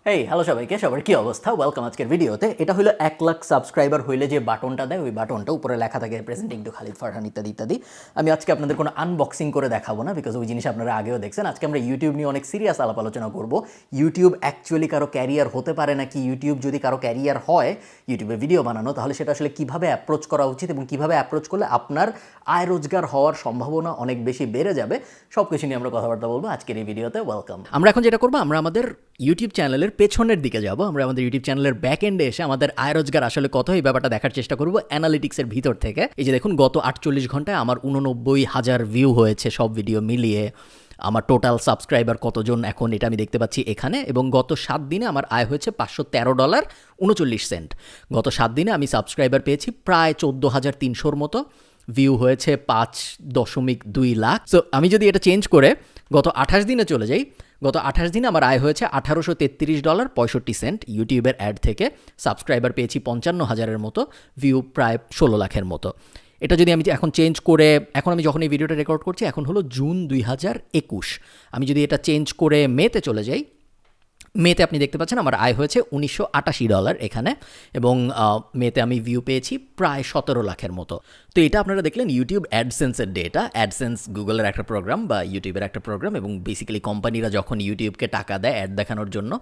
এই হ্যালো সবাইকে, সবার কি অবস্থা? ওয়েলকাম আজকের ভিডিওতে। এটা হলো 1 লাখ সাবস্ক্রাইবার হইলে যে বাটনটা দেয়, ওই বাটনটা উপরে লেখা থাকে প্রেজেন্টিং টু খালিদ ফারহান ইত্যাদি ইত্যাদি। আমি আজকে আপনাদের কোনো আনবক্সিং করে দেখাবো না, বিকজ ওই জিনিস আপনারা আগেও দেখছেন। আজকে আমরা ইউটিউব নিয়ে অনেক সিরিয়াস আলাপ আলোচনা করবো। ইউটিউব অ্যাকচুয়ালি কারো ক্যারিয়ার হতে পারে নাকি, ইউটিউব যদি কারো ক্যারিয়ার হয় ইউটিউবে ভিডিও বানানো, তাহলে সেটা আসলে কীভাবে অ্যাপ্রোচ করা উচিত এবং কীভাবে অ্যাপ্রোচ করলে আপনার আয় রোজগার হওয়ার সম্ভাবনা অনেক বেশি বেড়ে যাবে, সব কিছু নিয়ে আমরা কথাবার্তা বলবো আজকের এই ভিডিওতে। ওয়েলকাম। আমরা এখন যেটা করবো, আমরা আমাদের ইউটিউব চ্যানেলের পেছনের দিকে যাব। আমরা আমাদের ইউটিউব চ্যানেলের ব্যাক এন্ডে এসে আমাদের আয় রোজগার আসলে কত, এই ব্যাপারটা দেখার চেষ্টা করবো অ্যানালিটিক্সের ভিতর থেকে। এই যে দেখুন, গত 48 ঘন্টায় আমার 89,000 ভিউ হয়েছে সব ভিডিও মিলিয়ে। আমার টোটাল সাবস্ক্রাইবার কতজন এখন, এটা আমি দেখতে পাচ্ছি এখানে। এবং গত 7 দিনে আমার আয় হয়েছে $513.39। গত 7 দিনে আমি সাবস্ক্রাইবার পেয়েছি প্রায় 14,300 মতো, ভিউ হয়েছে 5.2 লাখ। সো আমি যদি এটা চেঞ্জ করে গত 28 দিনে চলে যাই, গত 28 দিনে আমার আয় হয়েছে $1833.65 ইউটিউবের অ্যাড থেকে। সাবস্ক্রাইবার পেয়েছি 55,000-এর মতো, ভিউ প্রায় 16 লাখের মতো। এটা যদি আমি এখন চেঞ্জ করে, এখন আমি যখন এই ভিডিওটা রেকর্ড করছি, এখন হলো জুন 2021। আমি যদি এটা চেঞ্জ করে মেতে চলে যাই, মেতে আপনি দেখতে পাচ্ছেন আমার আয় হয়েছে $1980 এখানে, এবং মেতে আমি ভিউ পেয়েছি প্রায় 17 লাখের মতো। তো এটা আপনারা দেখলেন ইউটিউব অ্যাডসেন্সের ডেটা। অ্যাডসেন্স গুগলের একটা প্রোগ্রাম বা ইউটিউবের একটা প্রোগ্রাম, এবং বেসিক্যালি কোম্পানিরা যখন ইউটিউবকে টাকা দেয় অ্যাড দেখানোর জন্য,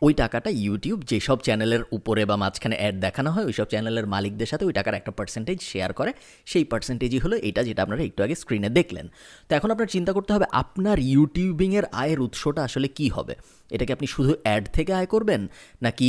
ওই টাকাটা ইউটিউব যেসব চ্যানেলের উপরে বা মাঝখানে অ্যাড দেখানো হয়, ওই সব চ্যানেলের মালিকদের সাথে ওই টাকার একটা পার্সেন্টেজ শেয়ার করে। সেই পার্সেন্টেজই হলো এটা, যেটা আপনারা একটু আগে স্ক্রিনে দেখলেন। তো এখন আপনার চিন্তা করতে হবে আপনার ইউটিউবিংয়ের আয়ের উৎসটা আসলে কী হবে। এটাকে আপনি শুধু অ্যাড থেকে আয় করবেন, নাকি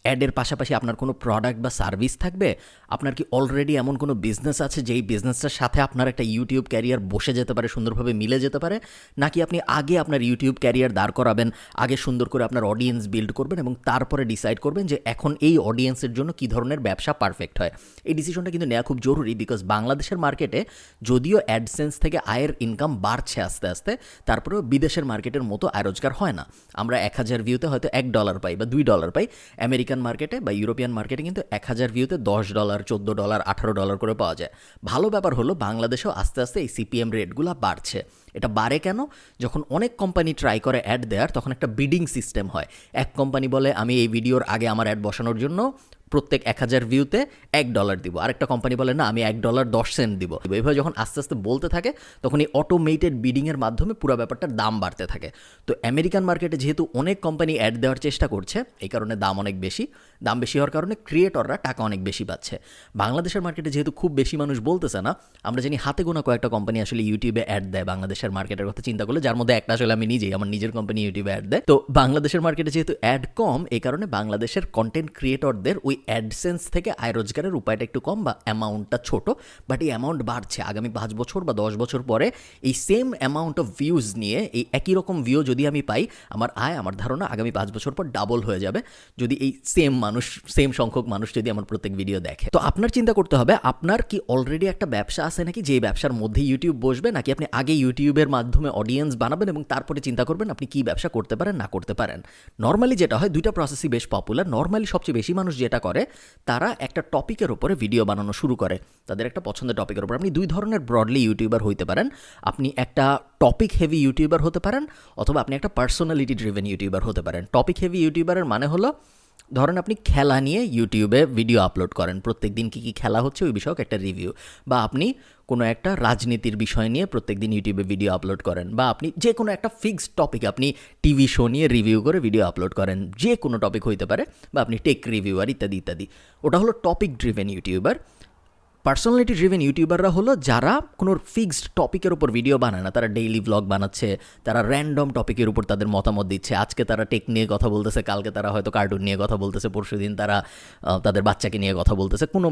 অ্যাডের পাশাপাশি আপনার কোনো প্রোডাক্ট বা সার্ভিস থাকবে? আপনার কি অলরেডি এমন কোনো বিজনেস আছে যেই বিজনেসটার সাথে আপনার একটা ইউটিউব ক্যারিয়ার বসে যেতে পারে, সুন্দরভাবে মিলে যেতে পারে? নাকি আপনি আগে আপনার ইউটিউব ক্যারিয়ার দাঁড় করাবেন, আগে সুন্দর করে আপনার অডিয়েন্স বিল্ড করবেন এবং তারপরে ডিসাইড করবেন যে এখন এই অডিয়েন্সের জন্য কী ধরনের ব্যবসা পারফেক্ট হয়? এই ডিসিশনটা কিন্তু নেওয়া খুব জরুরি, বিকজ বাংলাদেশের মার্কেটে যদিও অ্যাডসেন্স থেকে আয়ের ইনকাম বাড়ছে আস্তে আস্তে, তারপরেও বিদেশের মার্কেটের মতো আয় রোজগার হয় না। আমরা 1000 ভিউতে হয়তো $1 পাই বা $2 পাই। আমেরিকান মার্কেটে বা ইউরোপিয়ান মার্কেটে কিন্তু 1000 ভিউতে $10, $14, $18 করে পাওয়া যায়। ভালো ব্যাপার হলো বাংলাদেশেও আস্তে আস্তে এই সিপিএম রেটগুলো বাড়ছে। এটা বাড়ে কেন? যখন অনেক কোম্পানি ট্রাই করে অ্যাড দেওয়ার, তখন একটা বিডিং সিস্টেম হয়। এক কোম্পানি বলে আমি এই ভিডিওর আগে আমার অ্যাড বসানোর জন্য প্রত্যেক 1000 ভিউতে $1 দিব, আরেকটা কোম্পানি বলে না আমি $1.10 দিব। এইভাবে যখন আস্তে আস্তে বলতে থাকে, তখন এই অটোমেটেড বিডিংয়ের মাধ্যমে পুরো ব্যাপারটার দাম বাড়তে থাকে। তো আমেরিকান মার্কেটে যেহেতু অনেক কোম্পানি অ্যাড দেওয়ার চেষ্টা করছে, এই কারণে দাম অনেক বেশি। দাম বেশি হওয়ার কারণে ক্রিয়েটররা টাকা অনেক বেশি পাচ্ছে। বাংলাদেশের মার্কেটে যেহেতু খুব বেশি মানুষ বলতেছে না, আমরা জানি হাতে গোনা কয়েকটা কোম্পানি আসলে ইউটিউবে অ্যাড দেয় বাংলাদেশের মার্কেটের কথা চিন্তা করলে, যার মধ্যে একটা আসলে আমি নিজেই, আমার নিজের কোম্পানি ইউটিউবে অ্যাড দেয়। তো বাংলাদেশের মার্কেটে যেহেতু অ্যাড কম, এই কারণে বাংলাদেশের কন্টেন্ট ক্রিয়েটরদের ওই অ্যাডসেন্স থেকে আয় রোজগারের উপায়টা একটু কম বা অ্যামাউন্টটা ছোট। বাট এই অ্যামাউন্ট বাড়ছে। আগামী 5 বছর বা 10 বছর পরে এই সেম অ্যামাউন্ট অফ ভিউজ নিয়ে, এই একই রকম ভিউ যদি আমি পাই, আমার আয়, আমার ধারণা আগামী 5 বছর পর ডাবল হয়ে যাবে, যদি এই সেম সংখ্যক মানুষ যদি আমার প্রত্যেক ভিডিও দেখে। তো আপনার চিন্তা করতে হবে আপনার কি অলরেডি একটা ব্যবসা আছে নাকি, যে ব্যবসার মধ্যে ইউটিউব বসবে, নাকি আপনি আগে ইউটিউবের মাধ্যমে অডিয়েন্স বানাবেন এবং তারপরে চিন্তা করবেন আপনি কি ব্যবসা করতে পারেন না করতে পারেন। নর্মালি যেটা হয়, দুইটা প্রসেসই বেশ পপুলার। নর্মালি সবচেয়ে বেশি মানুষ যেটা করে, তারা একটা টপিকের উপরে ভিডিও বানানো শুরু করে, তাদের একটা পছন্দের টপিকের উপর। আপনি দুই ধরনের ব্রডলি ইউটিউবার হইতে পারেন। আপনি একটা টপিক হেভি ইউটিউবার হতে পারেন, অথবা আপনি একটা পার্সোনালিটি ড্রিভেন ইউটিউবার হতে পারেন। টপিক হেভি ইউটিউবারের মানে হলো, ধরেন আপনি খেলা নিয়ে ইউটিউবে ভিডিও আপলোড করেন, প্রত্যেক দিন কী কী খেলা হচ্ছে ওই বিষয়ক একটা রিভিউ, বা আপনি কোনো একটা রাজনীতির বিষয় নিয়ে প্রত্যেক দিন ইউটিউবে ভিডিও আপলোড করেন, বা আপনি যে কোনো একটা ফিক্সড টপিক, আপনি টিভি শো নিয়ে রিভিউ করে ভিডিও আপলোড করেন, যে কোনো টপিক হইতে পারে, বা আপনি টেক রিভিউয়ার ইত্যাদি ইত্যাদি। ওটা হলো topic driven YouTuber. Personality driven ইউটিউবাররা হলো যারা কোনো ফিক্সড টপিকের উপর ভিডিও বানায় না, তারা ডেইলি ভ্লগ বানাচ্ছে, তারা র্যান্ডম টপিকের উপর তাদের মতামত দিচ্ছে। আজকে তারা টেক নিয়ে কথা বলতেছে, কালকে তারা হয়তো কার্টুন নিয়ে কথা বলতেছে, পরশুদিন তারা তাদের বাচ্চাকে নিয়ে কথা বলতেছে। কোনো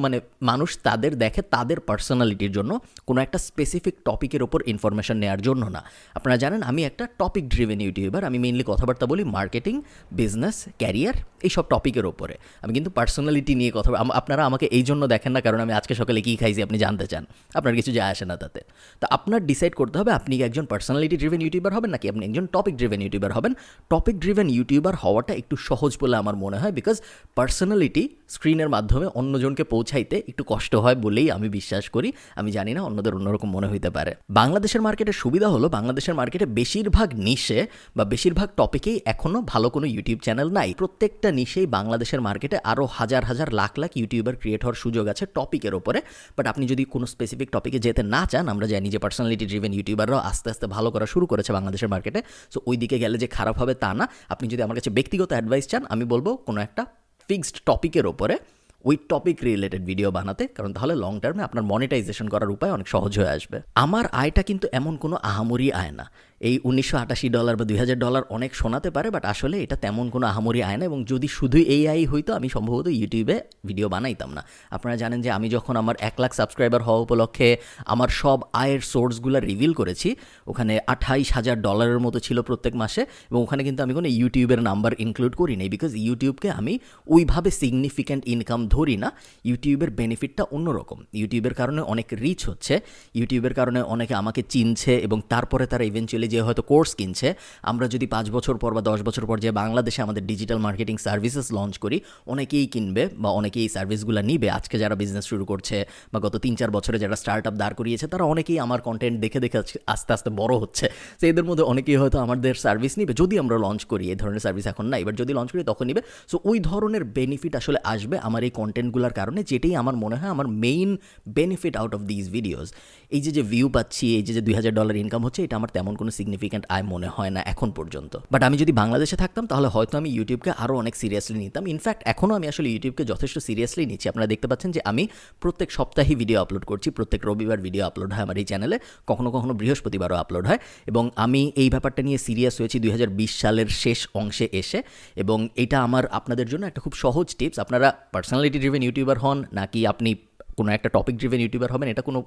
মানুষ তাদের দেখে তাদের পার্সোনালিটির জন্য, কোনো একটা স্পেসিফিক টপিকের উপর ইনফরমেশন নেওয়ার জন্য না। আপনারা জানেন আমি একটা টপিক ড্রিভেন ইউটিউবার। আমি মেইনলি কথাবার্তা বলি মার্কেটিং, বিজনেস, ক্যারিয়ার, এইসব টপিকের ওপরে। আমি কিন্তু পার্সোনালিটি নিয়ে কথা, আপনারা আমাকে এই জন্য দেখেন না কারণ আমি আজকে সকালে কী খাইছি আপনি জানতে চান, আপনার কিছু যায় আসে না তাতে। তো আপনার ডিসাইড করতে হবে আপনি কি একজন পার্সোনালিটি ড্রিভেন ইউটিউবার হবেন নাকি আপনি একজন টপিক ড্রিভেন ইউটিউবার হবেন। টপিক ড্রিভেন ইউটিউবার হওয়াটা একটু সহজ বলে আমার মনে হয়, বিকজ পার্সোনালিটি স্ক্রিনের মাধ্যমে অন্যজনকে পৌঁছাইতে একটু কষ্ট হয় বলেই আমি বিশ্বাস করি। আমি জানি না অন্যদের অন্যরকম মনে হইতে পারে। বাংলাদেশের মার্কেটের সুবিধা হলো বাংলাদেশের মার্কেটে বেশিরভাগ নিশে বা বেশিরভাগ টপিকেই এখনও ভালো কোনো ইউটিউব চ্যানেল নাই। প্রত্যেকটা নিশেই বাংলাদেশের মার্কেটে আরও হাজার হাজার লাখ লাখ ইউটিউবার ক্রিয়েট হওয়ার সুযোগ আছে টপিকের ওপরে। বাট আপনি যদি কোনো স্পেসিফিক টপিকে যেতে না চান, আমরা জানি যে পার্সোনালিটি ড্রিভেন ইউটিউবাররাও আস্তে আস্তে ভালো করা শুরু করেছে বাংলাদেশের মার্কেটে, সো ওই দিকে গেলে যে খারাপ হবে তা না। আপনি যদি আমার কাছে ব্যক্তিগত অ্যাডভাইস চান, আমি বলবো কোনো একটা ফিক্সড টপিকের ওপরে ওই টপিক রিলেটেড ভিডিও বানাতে, কারণ তাহলে লং টার্মে আপনার মনিটাইজেশন করার উপায় অনেক সহজ হয়ে আসবে। আমার আয়টা কিন্তু এমন কোনো আহামরি আয় না। এই $1988 বা $2000 অনেক শোনাতে পারে, বাট আসলে এটা তেমন কোনো আহামরি আয় না। এবং যদি শুধুই এই আয় হইতো আমি সম্ভবত ইউটিউবে ভিডিও বানাইতাম না। আপনারা জানেন যে আমি যখন আমার 1 লাখ সাবস্ক্রাইবার হওয়া উপলক্ষে আমার সব আয়ের সোর্সগুলো রিভিল করেছি, ওখানে $28,000 মতো ছিল প্রত্যেক মাসে। এবং ওখানে কিন্তু আমি কোনো ইউটিউবের নাম্বার ইনক্লুড করি নাই, বিকজ ইউটিউবকে আমি ওইভাবে সিগনিফিক্যান্ট ইনকাম ধরি না। ইউটিউবের বেনিফিটটা অন্যরকম। ইউটিউবের কারণে অনেক রিচ হচ্ছে, ইউটিউবের কারণে অনেকে আমাকে চিনছে এবং তারপরে তারা ইভেনচুয়ালি যে হয়তো কোর্স কিনছে। আমরা যদি 5 বছর পর বা 10 বছর পর যে বাংলাদেশে আমাদের ডিজিটাল মার্কেটিং সার্ভিসেস লঞ্চ করি, অনেকেই কিনবে বা অনেকেই এই সার্ভিসগুলো নিবে। আজকে যারা বিজনেস শুরু করছে বা গত 3-4 বছরে যারা স্টার্ট আপ দাঁড় করিয়েছে, তারা অনেকেই আমার কন্টেন্ট দেখে দেখে আস্তে আস্তে বড় হচ্ছে। তো এদের মধ্যে অনেকেই হয়তো আমাদের সার্ভিস নিবে যদি আমরা লঞ্চ করি। এই ধরনের সার্ভিস এখন না, এবার যদি লঞ্চ করি তখন নিবে। সো ওই ধরনের বেনিফিট আসলে আসবে আমার এই কন্টেন্টগুলোর কারণে, যেটাই আমার মনে হয় আমার main benefit out of this videos. এই যে ভিউ পাচ্ছি, এই যে $2000 ইনকাম হচ্ছে, এটা আমার তেমন কোনো সিগনিফিক্যান্ট আয় মনে হয় না এখন পর্যন্ত। বাট আমি যদি বাংলাদেশে থাকতাম তাহলে হয়তো আমি ইউটিউবকে আরও অনেক সিরিয়াসলি নিতাম। ইনফ্যাক্ট এখনও আমি আসলে ইউটিউবকে যথেষ্ট সিরিয়াসলি নিচ্ছি। আপনারা দেখতে পাচ্ছেন যে আমি প্রত্যেক সপ্তাহে ভিডিও আপলোড করছি, প্রত্যেক রবিবার ভিডিও আপলোড হয় আমার এই চ্যানেলে, কখনো কখনো বৃহস্পতিবারও আপলোড হয়। এবং আমি এই ব্যাপারটা নিয়ে সিরিয়াস হয়েছি 2020 সালের শেষ অংশে এসে। এবং এটা আমার আপনাদের জন্য একটা খুব সহজ টিপস। আপনারা পার্সোনালিটি ড্রিভেন ইউটিউবার হন নাকি আপনি কোনো একটা টপিক ড্রিভেন ইউটিউবার হবেন, এটা কোনো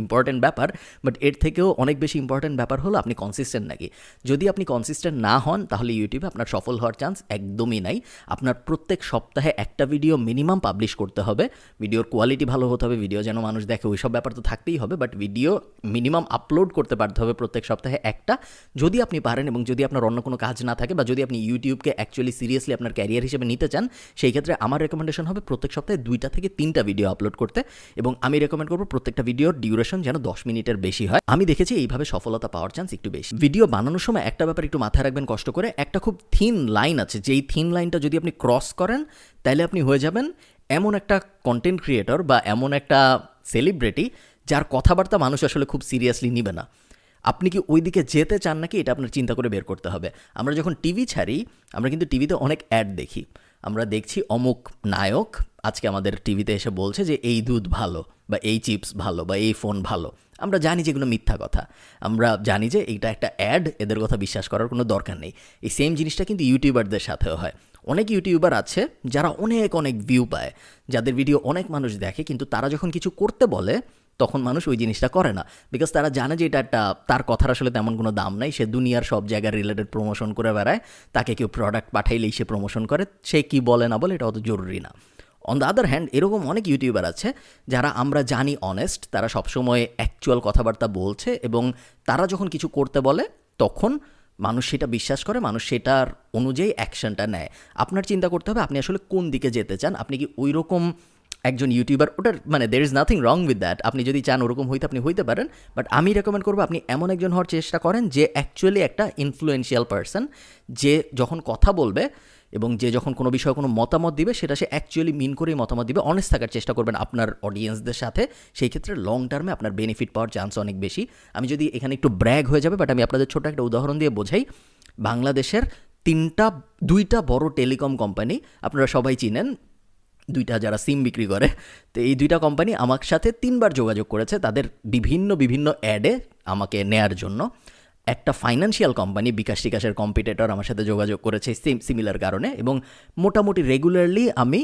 ইম্পর্টেন্ট ব্যাপার, বাট এর থেকেও অনেক বেশি ইম্পর্টেন্ট ব্যাপার হলো আপনি কনসিস্টেন্ট নাকি। যদি আপনি কনসিস্টেন্ট না হন তাহলে ইউটিউবে আপনার সফল হওয়ার চান্স একদমই নাই। আপনার প্রত্যেক সপ্তাহে একটা ভিডিও মিনিমাম পাবলিশ করতে হবে, ভিডিওর কোয়ালিটি ভালো হতে হবে, ভিডিও যেন মানুষ দেখে, ওই সব ব্যাপার তো থাকতেই হবে, বাট ভিডিও মিনিমাম আপলোড করতে পারতে হবে প্রত্যেক সপ্তাহে একটা, যদি আপনি পারেন। এবং যদি আপনার অন্য কোনো কাজ না থাকে বা যদি আপনি ইউটিউবকে অ্যাকচুয়ালি সিরিয়াসলি আপনার ক্যারিয়ার হিসেবে নিতে চান, সেই ক্ষেত্রে আমার রেকমেন্ডেশন হবে প্রত্যেক সপ্তাহে 2 থেকে 3টা ভিডিও আপলোড করতে। এবং আমি রেকমেন্ড করবো প্রত্যেকটা ভিডিওর ডিউরেশন যেন 10 মিনিটের বেশি হয়। আমি দেখেছি এইভাবে সফলতা পাওয়ার চান্স একটু বেশি। ভিডিও বানানোর সময় একটা ব্যাপার একটু মাথায় রাখবেন কষ্ট করে, একটা খুব থিন লাইন আছে, যেই থিন লাইনটা যদি আপনি ক্রস করেন তাহলে আপনি হয়ে যাবেন এমন একটা কন্টেন্ট ক্রিয়েটর বা এমন একটা সেলিব্রিটি যার কথাবার্তা মানুষ আসলে খুব সিরিয়াসলি নিবে না। আপনি কি ওই দিকে যেতে চান নাকি, এটা আপনার চিন্তা করে বের করতে হবে। আমরা যখন টিভি ছাড়ি, আমরা কিন্তু টিভিতে অনেক অ্যাড দেখি। আমরা দেখছি অমুক নায়ক আজকে আমাদের টিভিতে এসে বলছে যে এই দুধ ভালো বা এই চিপস ভালো বা এই ফোন ভালো। আমরা জানি যে এগুলো মিথ্যা কথা, আমরা জানি যে এইটা একটা অ্যাড, এদের কথা বিশ্বাস করার কোনো দরকার নেই। এই সেম জিনিসটা কিন্তু ইউটিউবারদের সাথেও হয়। অনেক ইউটিউবার আছে যারা অনেক অনেক ভিউ পায়, যাদের ভিডিও অনেক মানুষ দেখে, কিন্তু তারা যখন কিছু করতে বলে তখন মানুষ ওই জিনিসটা করে না, বিকজ তারা জানে যে এটা একটা, তার কথার আসলে তেমন কোনো দাম নাই। সে দুনিয়ার সব জায়গার রিলেটেড প্রমোশন করে বেড়ায়, তাকে কেউ প্রোডাক্ট পাঠাইলেই সে প্রমোশন করে, সে কি বলে না বলে এটা অত জরুরি না। অন দ্য আদার হ্যান্ড এরকম অনেক ইউটিউবার আছে যারা আমরা জানি অনেস্ট, তারা সবসময় অ্যাকচুয়াল কথাবার্তা বলছে এবং তারা যখন কিছু করতে বলে তখন মানুষ সেটা বিশ্বাস করে, মানুষ সেটার অনুযায়ী অ্যাকশনটা নেয়। আপনার চিন্তা করতে হবে আপনি আসলে কোন দিকে যেতে চান। আপনি কি ওই রকম একজন ইউটিউবার, ওটার there is nothing wrong with that. আপনি যদি চান ওরকম হইতে আপনি হইতে পারেন, বাট আমি রেকমেন্ড করবো আপনি এমন একজন হওয়ার চেষ্টা করেন যে অ্যাকচুয়ালি একটা ইনফ্লুয়েন্সিয়াল পারসন, যে যখন কথা বলবে এবং যে যখন কোনো বিষয়ে কোনো মতামত দিবে সেটা সে অ্যাকচুয়ালি মিন করেই মতামত দিবে। অনেস্ট থাকার চেষ্টা করবেন আপনার অডিয়েন্সদের সাথে, সেই ক্ষেত্রে লং টার্মে আপনার বেনিফিট পাওয়ার চান্স অনেক বেশি। আমি যদি এখানে একটু ব্র্যাগ হয়ে যাবে, বাট আমি আপনাদের ছোট একটা উদাহরণ দিয়ে বোঝাই। বাংলাদেশের 2টা বড় টেলিকম কোম্পানি আপনারা সবাই চিনেন, 2টা যারা সিম বিক্রি করে, তো এই 2টা কোম্পানি আমার সাথে 3বার যোগাযোগ করেছে তাদের বিভিন্ন অ্যাডে আমাকে নেয়ার জন্য। একটা ফাইন্যান্সিয়াল কোম্পানি, বিকাশ টিকাশের কম্পিটিটর, আমার সাথে যোগাযোগ করেছে সিমিলার কারণে, এবং মোটামুটি রেগুলারলি আমি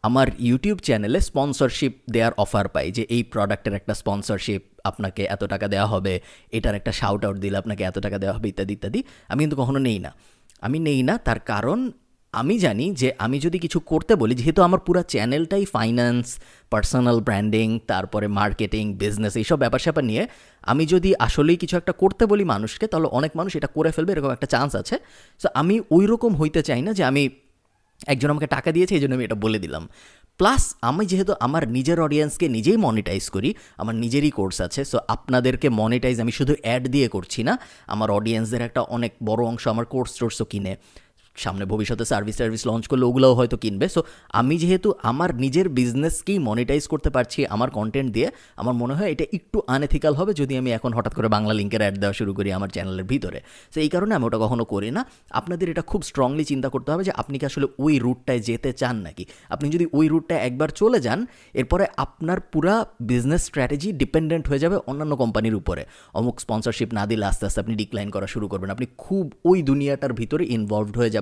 আমার ইউটিউব চ্যানেলে স্পন্সরশিপ দেওয়ার অফার পাই, যে এই প্রোডাক্টের একটা স্পন্সরশিপ আপনাকে এত টাকা দেওয়া হবে, এটার একটা শাউট আউট দিলে আপনাকে এত টাকা দেওয়া হবে, ইত্যাদি ইত্যাদি। আমি কিন্তু কখনো নেই না। তার কারণ আমি জানি যে আমি যদি কিছু করতে বলি, যেহেতু আমার পুরো চ্যানেলটাই ফাইন্যান্স, পার্সোনাল ব্র্যান্ডিং, তারপরে মার্কেটিং, বিজনেস, এইসব ব্যাপার স্যাপার নিয়ে, আমি যদি আসলেই কিছু একটা করতে বলি মানুষকে, তাহলে অনেক মানুষ এটা করে ফেলবে, এরকম একটা চান্স আছে। সো আমি ওই রকম হইতে চাই না যে আমি একজন আমাকে টাকা দিয়েছে এই জন্য আমি এটা বলে দিলাম। প্লাস আমি যেহেতু আমার নিজের অডিয়েন্সকে নিজেই মনিটাইজ করি, আমার নিজেরই কোর্স আছে, সো আপনাদেরকে মনিটাইজ আমি শুধু অ্যাড দিয়ে করছি না, আমার অডিয়েন্সদের একটা অনেক বড় অংশ আমার কোর্স টোর্সও কিনে, সামনে ভবিষ্যতে সার্ভিস লঞ্চ করলে ওগুলোও হয়তো কিনবে। সো আমি যেহেতু আমার নিজের বিজনেসকেই মনিটাইজ করতে পারছি আমার কন্টেন্ট দিয়ে, আমার মনে হয় এটা একটু আনএথিক্যাল হবে যদি আমি এখন হঠাৎ করে বাংলা লিঙ্কের অ্যাড দেওয়া শুরু করি আমার চ্যানেলের ভিতরে। সো এই কারণে আমি ওটা কখনো করি না। আপনাদের এটা খুব স্ট্রংলি চিন্তা করতে হবে যে আপনি কি আসলে ওই রুটটায় যেতে চান নাকি। আপনি যদি ওই রুটটায় একবার চলে যান, এরপরে আপনার পুরা বিজনেস স্ট্র্যাটেজি ডিপেন্ডেন্ট হয়ে যাবে অন্যান্য কোম্পানির উপরে। অমুক স্পন্সরশিপ না দিলে আস্তে আস্তে আপনি ডিক্লাইন করা শুরু করবেন, আপনি খুব ওই দুনিয়াটার ভিতরে ইনভলভড হয়ে যাবেন,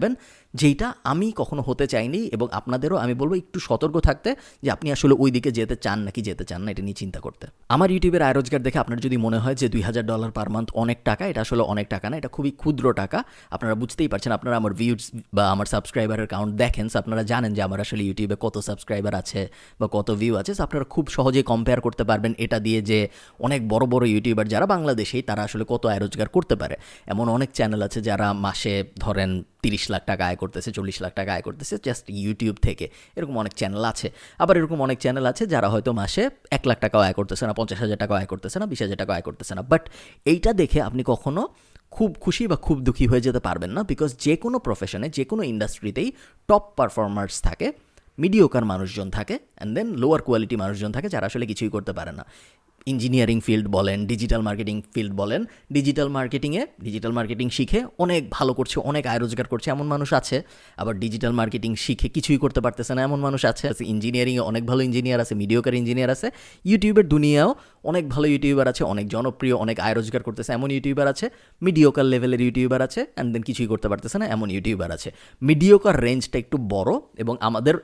যেইটা আমি কখনো হতে চাইনি। এবং আপনাদেরও আমি বলবো একটু সতর্ক থাকতে, যে আপনি আসলে ওই দিকে যেতে চান নাকি যেতে চান না, এটা নিয়ে চিন্তা করতে। আমার ইউটিউবের আয় রোজগার দেখে আপনার যদি মনে হয় যে $2000 পার মান্থ অনেক টাকা, এটা আসলে অনেক টাকা না, এটা খুবই ক্ষুদ্র টাকা। আপনারা বুঝতেই পারছেন, আপনারা আমার ভিউজ বা আমার সাবস্ক্রাইবারের কাউন্ট দেখেন, সো আপনারা জানেন যে আমার আসলে ইউটিউবে কত সাবস্ক্রাইবার আছে বা কত ভিউ আছে। সো আপনারা খুব সহজেই কম্পেয়ার করতে পারবেন এটা দিয়ে যে অনেক বড় বড় ইউটিউবার যারা বাংলাদেশেই, তারা আসলে কত আয় রোজগার করতে পারে। এমন অনেক চ্যানেল আছে যারা মাসে ধরেন 30 লাখ টাকা আয় করতেছে, 40 লাখ টাকা আয় করতেছে জাস্ট ইউটিউব থেকে, এরকম অনেক চ্যানেল আছে। আবার এরকম অনেক চ্যানেল আছে যারা হয়তো মাসে 1 লাখ টাকাও আয় করতেছে না, 50,000 টাকাও আয় করতেছে না, 20,000 টাকাও আয় করতেছে না। বাট এইটা দেখে আপনি কখনো খুব খুশি বা খুব দুঃখী হয়ে যেতে পারবেন না, বিকজ যে কোনো প্রফেশনে, যে কোনো ইন্ডাস্ট্রিতেই টপ পারফর্মার্স থাকে, মিডিওকার মানুষজন থাকে, অ্যান্ড দেন লোয়ার কোয়ালিটি মানুষজন থাকে যারা আসলে কিছুই করতে পারে না। ইঞ্জিনিয়ারিং ফিল্ড বলেন, ডিজিটাল মার্কেটিং ফিল্ড বলেন, ডিজিটাল মার্কেটিং শিখে অনেক ভালো করছে, অনেক আয় রোজগার করছে এমন মানুষ আছে। আবার ডিজিটাল মার্কেটিং শিখে কিছুই করতে পারতেছে না এমন মানুষ আছে। ইঞ্জিনিয়ারিংয়ে অনেক ভালো ইঞ্জিনিয়ার আছে, মিডিওকার ইঞ্জিনিয়ার আছে। ইউটিউবের দুনিয়াও অনেক ভালো ইউটিউবার আছে, অনেক জনপ্রিয়, অনেক আয় রোজগার করতেছে এমন ইউটিউবার আছে। মিডিওকার লেভেলের ইউটিউবার আছে, অ্যান্ড দেন কিছুই করতে পারতেছে না এমন ইউটিউবার আছে। মিডিওকার রেঞ্জটা একটু বড়, এবং আমাদের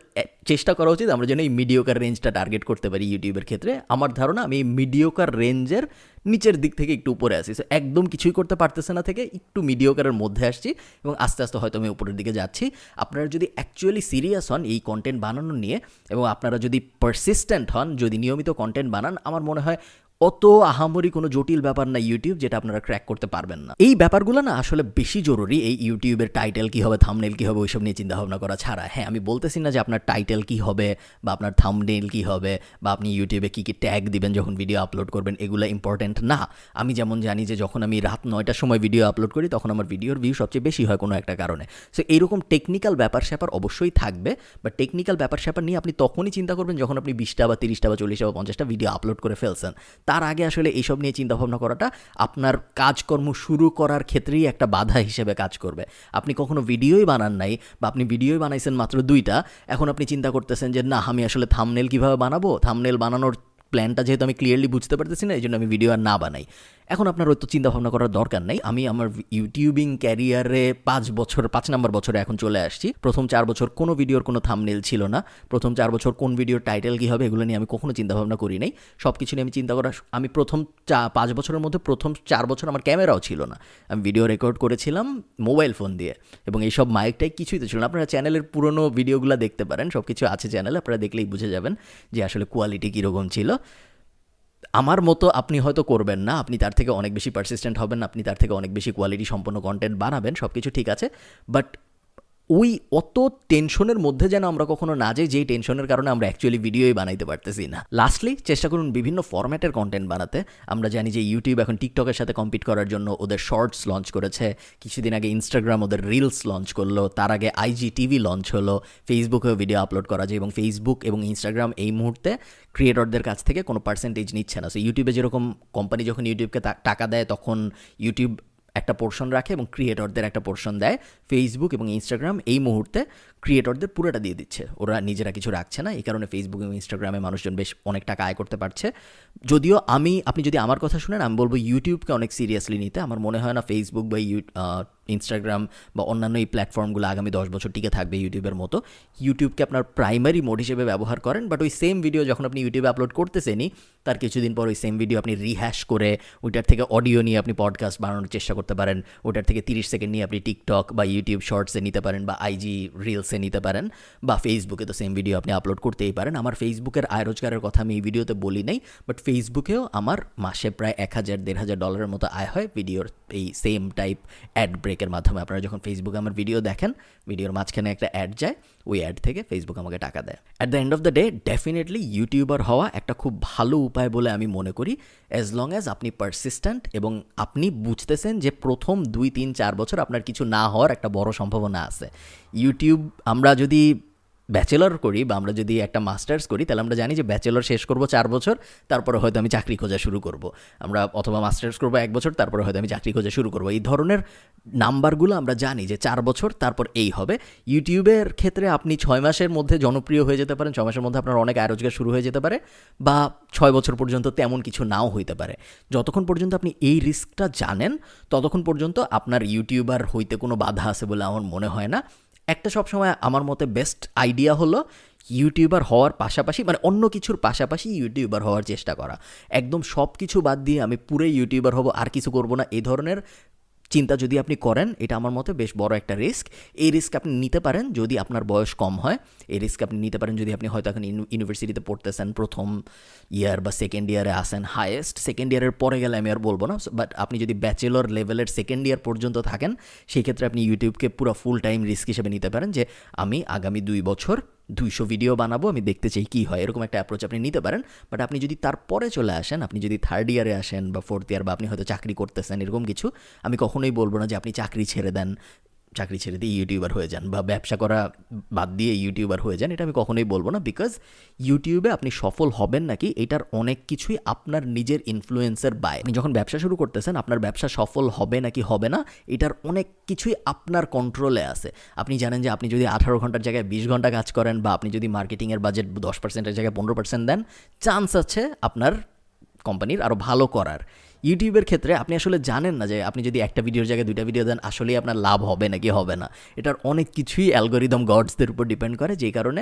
চেষ্টা করা উচিত আমরা যেন এই মিডিওকার রেঞ্জটা টার্গেট করতে পারি ইউটিউবের ক্ষেত্রে। আমার ধারণা আমি মিডিওকার রেঞ্জের নিচের দিক থেকে একটু উপরে আসি, সো একদম কিছুই করতে পারতেছে না থেকে একটু মিডিওকারের মধ্যে আসছি, এবং আস্তে আস্তে হয়তো আমি উপরের দিকে যাচ্ছি। আপনারা যদি অ্যাকচুয়ালি সিরিয়াস হন এই কন্টেন্ট বানানো নিয়ে, এবং আপনারা যদি পারসিস্টেন্ট হন, যদি নিয়মিত কন্টেন্ট বানান, আমার মনে হয় অত আহামরি কোনো জটিল ব্যাপার না ইউটিউব, যেটা আপনারা ক্র্যাক করতে পারবেন না। এই ব্যাপারগুলো না আসলে বেশি জরুরি, এই ইউটিউবের টাইটেল কী হবে, থাম্বনেল কী হবে, ওইসব নিয়ে চিন্তাভাবনা করা ছাড়া। হ্যাঁ, আমি বলতেছি না যে আপনার টাইটেল কী হবে বা আপনার থাম্বনেল কী হবে বা আপনি ইউটিউবে কী কী ট্যাগ দিবেন যখন ভিডিও আপলোড করবেন, এগুলো ইম্পর্টেন্ট না। আমি যেমন জানি যে যখন আমি রাত 9টার সময় ভিডিও আপলোড করি, তখন আমার ভিডিওর ভিউ সবচেয়ে বেশি হয় কোনো একটা কারণে। সো এইরকম টেকনিক্যাল ব্যাপার স্যাপার অবশ্যই থাকবে, বা টেকনিক্যাল ব্যাপার স্যাপার নিয়ে আপনি তখনই চিন্তা করবেন যখন আপনি 20টা বা 30টা বা 40টা বা 50টা ভিডিও আপলোড করে ফেলছেন। তার আগে আসলে এইসব নিয়ে চিন্তাভাবনা করাটা আপনার কাজকর্ম শুরু করার ক্ষেত্রেই একটা বাধা হিসেবে কাজ করবে। আপনি কখনো ভিডিওই বানান নাই, বা আপনি ভিডিওই বানাইছেন মাত্র 2টা, এখন আপনি চিন্তা করতেছেন যে না, আমি আসলে থাম্বনেল কীভাবে বানাবো, থাম্বনেল বানানোর প্ল্যানটা যেহেতু আমি ক্লিয়ারলি বুঝতে পারতেছি না, এই জন্য আমি ভিডিও আর না বানাই। এখন আপনার ওই তো চিন্তাভাবনা করার দরকার নেই। আমি আমার ইউটিউবিং ক্যারিয়ারে 5 নাম্বার বছরে এখন চলে আসছি। প্রথম 4 বছর কোনো ভিডিওর কোনো থাম্বনেল ছিল না। প্রথম 4 বছর কোন ভিডিওর টাইটেল কী হবে এগুলো নিয়ে আমি কখনো চিন্তাভাবনা করি নাই। সব কিছু নিয়ে আমি চিন্তা করা, আমি প্রথম 5 বছরের মধ্যে প্রথম 4 বছর আমার ক্যামেরাও ছিল না। আমি ভিডিও রেকর্ড করেছিলাম মোবাইল ফোন দিয়ে, এবং এইসব মাইকটাই কিছুই তো ছিল না। আপনারা চ্যানেলের পুরনো ভিডিওগুলো দেখতে পারেন, সব কিছু আছে চ্যানেলে, আপনারা দেখলেই বুঝে যাবেন যে আসলে কোয়ালিটি কীরকম ছিল। আমার মতো আপনি হয়তো করবেন না, আপনি তার থেকে অনেক বেশি পারসিস্টেন্ট হবেন, আপনি তার থেকে অনেক বেশি কোয়ালিটি সম্পন্ন কন্টেন্ট বানাবেন, সব কিছু ঠিক আছে। বাট ওই অত টেনশনের মধ্যে যেন আমরা কখনো না যাই, যেই টেনশনের কারণে আমরা অ্যাকচুয়ালি ভিডিওই বানাইতে পারতেছি না। লাস্টলি চেষ্টা করুন বিভিন্ন ফরম্যাটের কন্টেন্ট বানাতে। আমরা জানি যে ইউটিউব এখন টিকটকের সাথে কম্পিট করার জন্য ওদের শর্টস লঞ্চ করেছে, কিছুদিন আগে ইনস্টাগ্রাম ওদের রিলস লঞ্চ করলো, তার আগে IGTV লঞ্চ হলো, ফেসবুকেও ভিডিও আপলোড করা যায়, এবং ফেসবুক এবং ইনস্টাগ্রাম এই মুহূর্তে ক্রিয়েটরদের কাছ থেকে কোনো পার্সেন্টেজ নিচ্ছে না। সো ইউটিউবে যেরকম কোম্পানি যখন ইউটিউবকে টাকা দেয়, তখন ইউটিউব একটা পোর্শন রাখে এবং ক্রিয়েটরদের একটা পোর্শন দেয়। ফেসবুক এবং ইনস্টাগ্রাম এই মুহূর্তে ক্রিয়েটরদের পুরোটা দিয়ে দিচ্ছে, ওরা নিজেরা কিছু রাখছে না। এই কারণে ফেসবুক এবং ইনস্টাগ্রামে মানুষজন বেশ অনেক টাকা আয় করতে পারছে। যদিও আপনি যদি আমার কথা শুনেন, আমি বলবো ইউটিউবকে অনেক সিরিয়াসলি নিতে। আমার মনে হয় না ফেসবুক বা ইনস্টাগ্রাম বা অন্যান্য এই প্ল্যাটফর্মগুলো আগামী 10 বছর টিকে থাকবে ইউটিউবের মতো। ইউটিউবকে আপনার প্রাইমারি মোড হিসেবে ব্যবহার করেন, বাট ওই সেম ভিডিও যখন আপনি ইউটিউবে আপলোড করতেছেনই, তার কিছুদিন পর ওই সেম ভিডিও আপনি রিহ্যাশ করে ওইটার থেকে অডিও নিয়ে আপনি পডকাস্ট বানানোর চেষ্টা করতে পারেন। ওটার থেকে 30 সেকেন্ড নিয়ে আপনি টিকটক বা ইউটিউব শর্টসে নিতে পারেন, বা আইজি রিলসে নিতে পারেন, বা ফেসবুকে তো সেম ভিডিও আপনি আপলোড করতেই পারেন। আমার ফেসবুকের আয় রোজগারের কথা আমি এই ভিডিওতে বলি নাই, বাট ফেসবুকেও আমার মাসে প্রায় $1,000-1,500 মতো আয় হয় ভিডিওর এই সেম টাইপ অ্যাড ব্রেকের মাধ্যমে। আপনারা যখন ফেসবুকে আমার ভিডিও দেখেন, ভিডিওর মাঝখানে একটা অ্যাড যায়, ওই অ্যাড থেকে ফেসবুক আমাকে টাকা দেয়। At the end of the day definitely YouTuber হওয়া একটা খুব ভালো উপায় বলে আমি মনে করি, অ্যাজ লং অ্যাজ আপনি পারসিস্টেন্ট এবং আপনি বুঝতেছেন যে প্রথম 2-3-4 বছর আপনার কিছু না হওয়ার একটা বড় সম্ভাবনা আছে। ইউটিউব আমরা যদি ব্যাচেলর করি বা আমরা যদি একটা মাস্টার্স করি, তাহলে আমরা জানি যে ব্যাচেলর শেষ করব 4 বছর, তারপরে হয়তো আমি চাকরি খোঁজা শুরু করব। আমরা অথবা মাস্টার্স করব 1 বছর, তারপরে হয়তো আমি চাকরি খোঁজা শুরু করব। এই ধরনের নাম্বারগুলো আমরা জানি যে 4 বছর তারপর এই হবে। ইউটিউবের ক্ষেত্রে আপনি 6 মাসের মধ্যে জনপ্রিয় হয়ে যেতে পারেন, 6 মাসের মধ্যে আপনার অনেক আয় রোজগার শুরু হয়ে যেতে পারে, বা 6 বছর পর্যন্ত তেমন কিছু নাও হইতে পারে। যতক্ষণ পর্যন্ত আপনি এই রিস্কটা জানেন, ততক্ষণ পর্যন্ত আপনার ইউটিউবার হইতে কোনো বাধা আছে বলে আমার মনে হয় না। একটা সবসময় আমার মতে বেস্ট আইডিয়া হলো ইউটিউবার হওয়ার পাশাপাশি, মানে অন্য কিছুর পাশাপাশি ইউটিউবার হওয়ার চেষ্টা করা। একদম সব কিছু বাদ দিয়ে আমি পুরোই ইউটিউবার হব, আর কিছু করব না, এই ধরনের চিন্তা যদি আপনি করেন, এটা আমার মতে বেশ বড় একটা রিস্ক। এই রিস্ক আপনি নিতে পারেন যদি আপনার বয়স কম হয়। এই রিস্ক আপনি নিতে পারেন যদি আপনি হয়তো এখন ইউনিভার্সিটিতে পড়তেছেন, প্রথম ইয়ার বা সেকেন্ড ইয়ারে আসেন, হায়েস্ট সেকেন্ড ইয়ারের পরে গেলে আমি আর বলবো না, বাট আপনি যদি ব্যাচেলর লেভেলের সেকেন্ড ইয়ার পর্যন্ত থাকেন, সেই ক্ষেত্রে আপনি ইউটিউবকে পুরো ফুল টাইম রিস্ক হিসেবে নিতে পারেন, যে আমি আগামী 2 বছর 200 ভিডিও বানাবো, আমি দেখতে চাই কী হয়, এরকম একটা অ্যাপ্রোচ আপনি নিতে পারেন। বাট আপনি যদি তারপরে চলে আসেন, আপনি যদি থার্ড ইয়ারে আসেন বা ফোর্থ ইয়ার, বা আপনি হয়তো চাকরি করতেছেন, এরকম কিছু, আমি কখনোই বলবো না যে আপনি চাকরি ছেড়ে দেন, চাকরি ছেড়ে দিয়ে ইউটিউবার হয়ে যান, বা ব্যবসা করা বাদ দিয়ে ইউটিউবার হয়ে যান। এটা আমি কখনোই বলবো না, বিকজ ইউটিউবে আপনি সফল হবেন নাকি এটার অনেক কিছুই আপনার নিজের ইনফ্লুয়েন্সের বাইরে। আপনি যখন ব্যবসা শুরু করতেছেন, আপনার ব্যবসা সফল হবে নাকি হবে না, এটার অনেক কিছুই আপনার কন্ট্রোলে আছে। আপনি জানেন যে আপনি যদি 18 ঘন্টার জায়গায় 20 ঘন্টা কাজ করেন, বা আপনি যদি মার্কেটিংয়ের বাজেট 10%-এর জায়গায় 15% দেন, চান্স আছে আপনার কোম্পানির আরও ভালো করার। ইউটিউবের ক্ষেত্রে আপনি আসলে জানেন না যে আপনি যদি একটা ভিডিওর জায়গায় 2টা ভিডিও দেন, আসলেই আপনার লাভ হবে নাকি হবে না। এটার অনেক কিছুই অ্যালগোরিদম গডসদের উপর ডিপেন্ড করে, যেই কারণে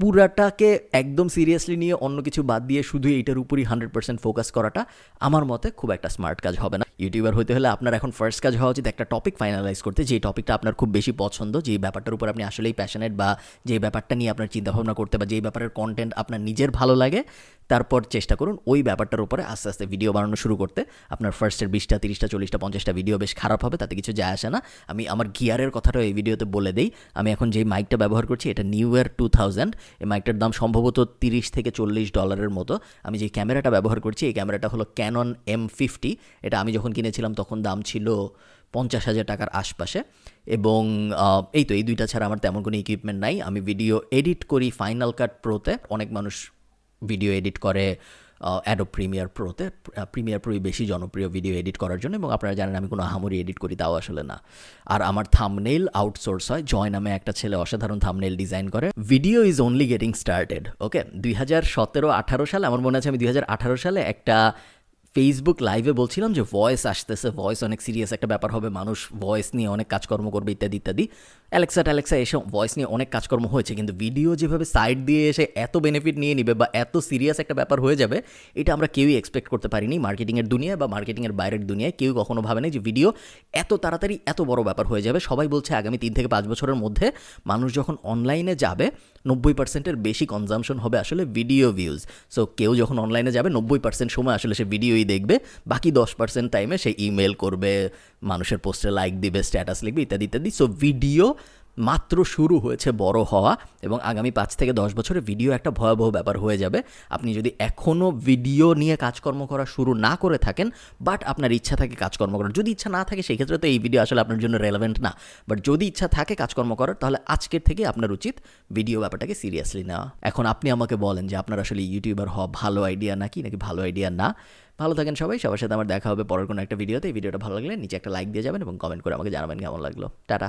পুরাটাকে একদম সিরিয়াসলি নিয়ে অন্য কিছু বাদ দিয়ে শুধু এইটার উপরই 100% ফোকাস করাটা আমার মতে খুব একটা স্মার্ট কাজ হবে না। ইউটিউবার হতে হলে আপনার এখন ফার্স্ট কাজ হওয়া উচিত একটা টপিক ফাইনালাইজ করতে, যে টপিকটা আপনার খুব বেশি পছন্দ, যেই ব্যাপারটার উপর আপনি আসলেই প্যাশনেট, বা যেই ব্যাপারটা নিয়ে আপনার চিন্তাভাবনা করতে, বা যেই ব্যাপারের কন্টেন্ট আপনার নিজের ভালো লাগে। তারপর চেষ্টা করুন ওই ব্যাপারটার উপরে আস্তে আস্তে ভিডিও বানানো শুরু করতে। আপনার ফার্স্টের 20টা 30টা 40টা 50টা ভিডিও বেশ খারাপ হবে, তাতে কিছু যায় আসে না। আমি আমার গিয়ারের কথাটাও এই ভিডিওতে বলে দিই। আমি এখন যেই মাইকটা ব্যবহার করছি, এটা নিউ ইয়ার 2000। এই মাইকটার দাম সম্ভবত $30-40 মতো। আমি যে ক্যামেরাটা ব্যবহার করছি, এই ক্যামেরাটা হলো ক্যানন M50। এটা আমি যখন কিনেছিলাম তখন দাম ছিল $50,000 আশপাশে। এবং এই তো এই দুইটা ছাড়া আমার তেমন কোনো ইকুইপমেন্ট নাই। আমি ভিডিও এডিট করি ফাইনাল কাট প্রোতে। অনেক মানুষ ভিডিও এডিট করে অ্যাডোব প্রিমিয়ার প্রোতে। প্রিমিয়ার প্রোই বেশি জনপ্রিয় ভিডিও এডিট করার জন্য, এবং আপনারা জানেন আমি কোনো আহামরি এডিট করি তাও আসলে না। আর আমার থাম্বনেইল আউটসোর্স হয়, জয় নামে একটা ছেলে অসাধারণ থাম্বনেইল ডিজাইন করে। Video is only getting started. Okay, 2017-18 সালে আমার মনে আছে, আমি 2018 সালে একটা ফেসবুক লাইভে বলছিলাম যে ভয়েস আসতেছে, ভয়েস অনেক সিরিয়াস একটা ব্যাপার হবে, মানুষ ভয়েস নিয়ে অনেক কাজকর্ম করবে ইত্যাদি ইত্যাদি। অ্যালেক্সা এসে ভয়েস নিয়ে অনেক কাজকর্ম হয়েছে, কিন্তু ভিডিও যেভাবে সাইড দিয়ে এসে এত বেনিফিট নিয়ে নিবে বা এত সিরিয়াস একটা ব্যাপার হয়ে যাবে, এটা আমরা কেউই এক্সপেক্ট করতে পারিনি। মার্কেটিংয়ের দুনিয়ায় বা মার্কেটিংয়ের বাইরের দুনিয়ায় কেউ কখনো ভাবে না যে ভিডিও এত তাড়াতাড়ি এত বড় ব্যাপার হয়ে যাবে। সবাই বলছে আগামী 3 থেকে 5 বছরের মধ্যে মানুষ যখন অনলাইনে যাবে, 90%-এর বেশি কনজামশন হবে আসলে ভিডিও ভিউজ। সো কেউ যখন অনলাইনে যাবে 90% সময় আসলে সে ভিডিওই দেখবে, বাকি 10% টাইমে সে ইমেল করবে, মানুষের পোস্টে লাইক দিবে, স্ট্যাটাস লিখবে ইত্যাদি ইত্যাদি। সো ভিডিও মাত্র শুরু হয়েছে বড় হওয়া, এবং আগামী 5 থেকে 10 বছরে ভিডিও একটা ভয়াবহ ব্যাপার হয়ে যাবে। আপনি যদি এখনও ভিডিও নিয়ে কাজকর্ম করা শুরু না করে থাকেন, বাট আপনার ইচ্ছা থাকে কাজকর্ম করার, যদি ইচ্ছা না থাকে সেই ক্ষেত্রে তো এই ভিডিও আসলে আপনার জন্য রেলেভেন্ট না। বাট যদি ইচ্ছা থাকে কাজকর্ম করার, তাহলে আজকের থেকে আপনার উচিত ভিডিও ব্যাপারটাকে সিরিয়াসলি নেওয়া। এখন আপনি আমাকে বলেন যে আপনার আসলে ইউটিউবার হওয়া ভালো আইডিয়া নাকি ভালো আইডিয়া না। ভালো থাকেন সবাই, সবার সাথে আমার দেখা হবে পরের কোনো একটা ভিডিওতে। এই ভিডিওটা ভালো লাগলে নিচে একটা লাইক দিয়ে যাবেন এবং কমেন্ট করে আমাকে জানাবেন কেমন লাগলো। টাটা।